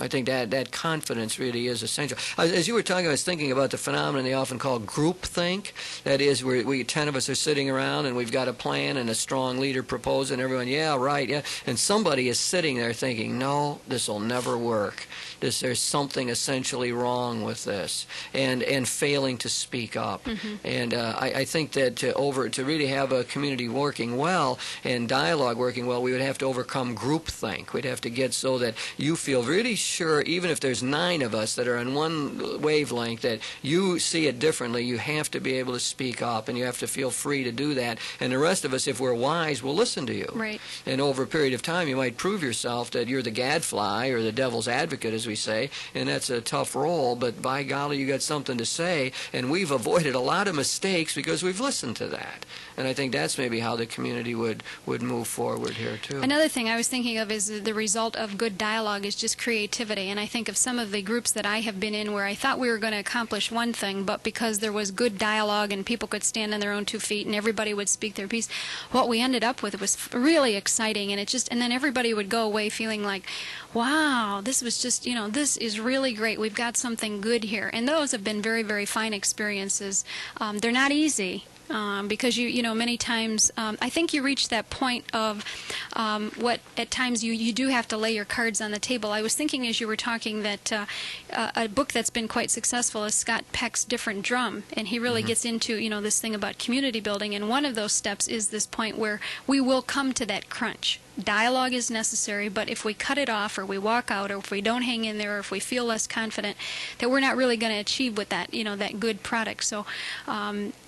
I think that confidence really is essential. As you were talking, I was thinking about the phenomenon they often call groupthink. That is, we 10 of us are sitting around and we've got a plan and a strong leader proposing, and everyone, yeah, right, yeah. And somebody is sitting there thinking, no, this will never work. There's something essentially wrong with this, and failing to speak up. And I think that to really have a community working well and dialogue working well, we would have to overcome groupthink. We'd have to get so that you feel really sure, even if there's 9 of us that are on one wavelength, that you see it differently. You have to be able to speak up, and you have to feel free to do that. And the rest of us, if we're wise, will listen to you. Right. And over a period of time, you might prove yourself that you're the gadfly or the devil's advocate, as we say, and that's a tough role, but by golly, you got something to say, and we've avoided a lot of mistakes because we've listened to that. And I think that's maybe how the community would move forward here, too. Another thing I was thinking of is the result of good dialogue is just creativity. And I think of some of the groups that I have been in where I thought we were going to accomplish one thing, but because there was good dialogue and people could stand on their own 2 feet and everybody would speak their piece, what we ended up with was really exciting. And and then everybody would go away feeling like, wow, this was just, this is really great. We've got something good here. And those have been very, very fine experiences. They're not easy. Because many times I think you reach that point of what at times you do have to lay your cards on the table. I was thinking as you were talking that a book that's been quite successful is Scott Peck's Different Drum, and he really gets into this thing about community building, and one of those steps is this point where we will come to that crunch. Dialogue is necessary, but if we cut it off or we walk out or if we don't hang in there or if we feel less confident, that we're not really going to achieve with that, that good product. So,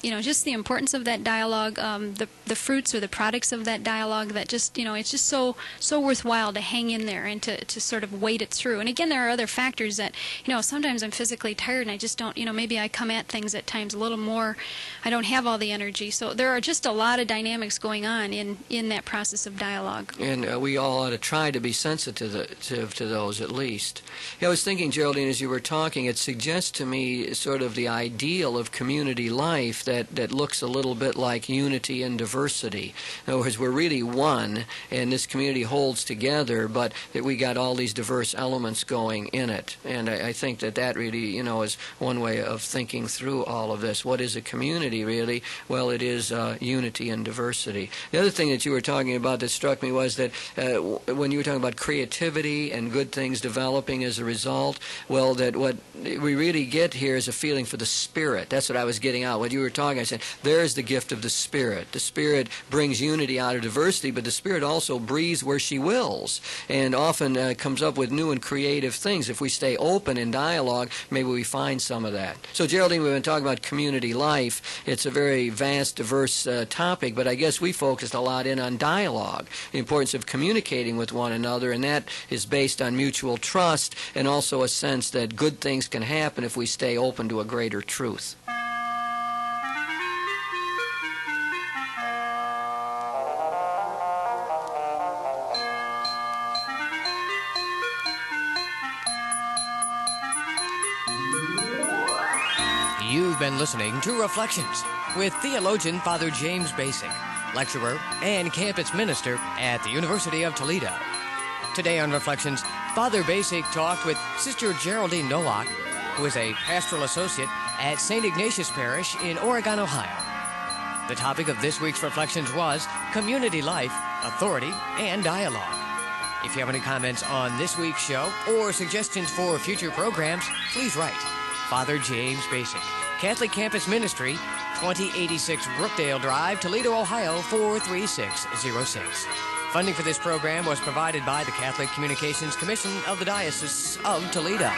just the importance of that dialogue, the fruits or the products of that dialogue, that just, it's just so worthwhile to hang in there and to sort of wait it through. And again, there are other factors that, sometimes I'm physically tired and I just don't, maybe I come at things at times a little more, I don't have all the energy. So there are just a lot of dynamics going on in that process of dialogue. And we all ought to try to be sensitive to those, at least. I was thinking, Geraldine, as you were talking, it suggests to me sort of the ideal of community life that looks a little bit like unity and diversity. In other words, we're really one, and this community holds together, but that we got all these diverse elements going in it. And I think that really, is one way of thinking through all of this. What is a community, really? Well, it is unity and diversity. The other thing that you were talking about that struck me was that when you were talking about creativity and good things developing as a result, well, that what we really get here is a feeling for the Spirit. That's what I was getting out. When you were talking, I said, there's the gift of the Spirit. The Spirit brings unity out of diversity, but the Spirit also breathes where she wills and often comes up with new and creative things. If we stay open in dialogue, maybe we find some of that. So, Geraldine, we've been talking about community life. It's a very vast, diverse topic, but I guess we focused a lot in on dialogue. The importance of communicating with one another, and that is based on mutual trust and also a sense that good things can happen if we stay open to a greater truth. You've been listening to Reflections with theologian Father James Bacik, lecturer and campus minister at the University of Toledo. Today on Reflections, Father Bacik talked with Sister Geraldine Nowak, who is a pastoral associate at St. Ignatius Parish in Oregon, Ohio. The topic of this week's Reflections was community life, authority, and dialogue. If you have any comments on this week's show or suggestions for future programs, please write Father James Bacik, Catholic Campus Ministry, 2086 Brookdale Drive, Toledo, Ohio, 43606. Funding for this program was provided by the Catholic Communications Commission of the Diocese of Toledo.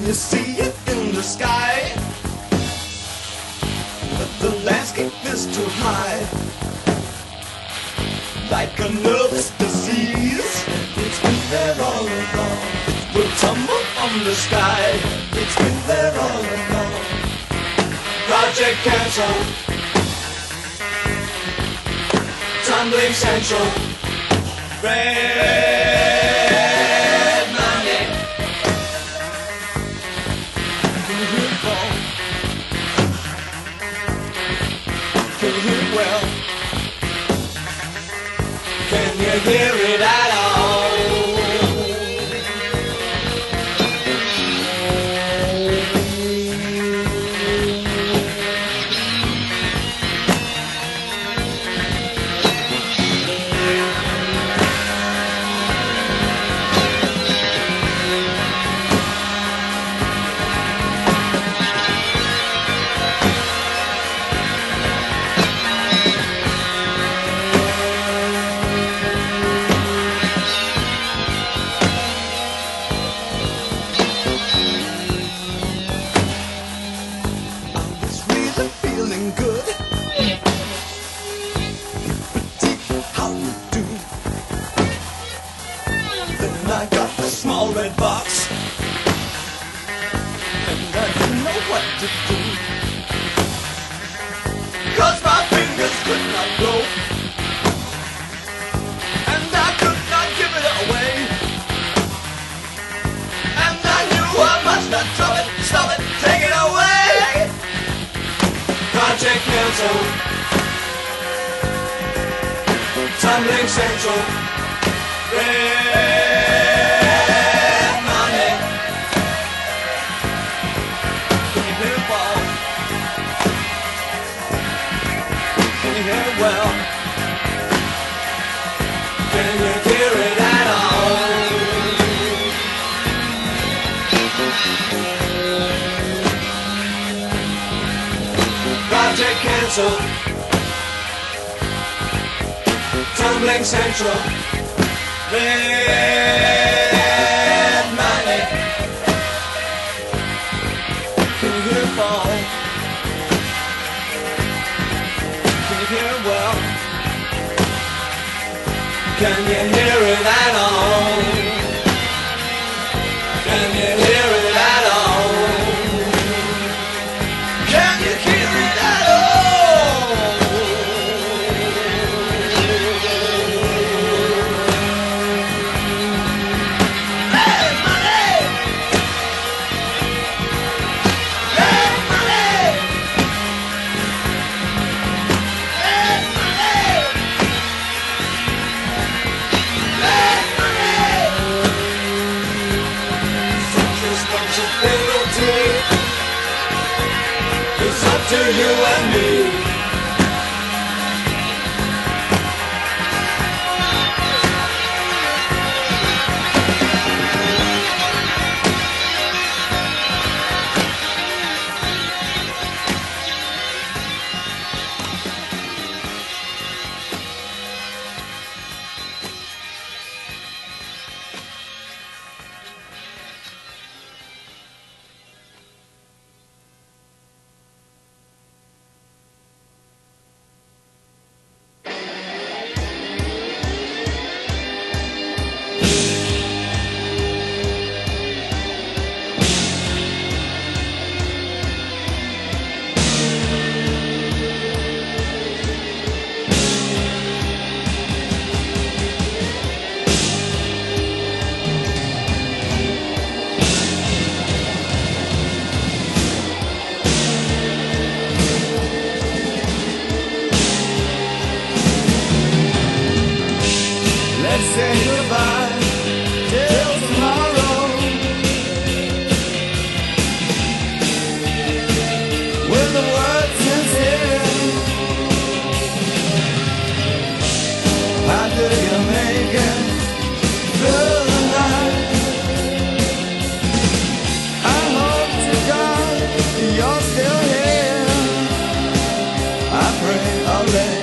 you see it in the sky? But the landscape is too high, like a nervous disease. It's been there all along. It will tumble from the sky. It's been there all along. Project cancelled. Tumbling central. Red money. Can you hear it fall? Can you hear it well? Can you hear it at all? Red box, and I didn't know what to do, 'cause my fingers could not go, and I could not give it away, and I knew I must not drop it, stop it, take it away. Project cancelled. Tumbling central. Well, can you hear it at all? Project cancelled. Tumbling central. Red money. Can you hear it fall? Well, can you hear it at all? Can you hear it at all? Can you hear it at all? Hey, money! Hey, money! It's up to you and me. Say goodbye till tomorrow, with the words sincere. How do you make it through the night? I hope to God you're still here. I pray I'll lay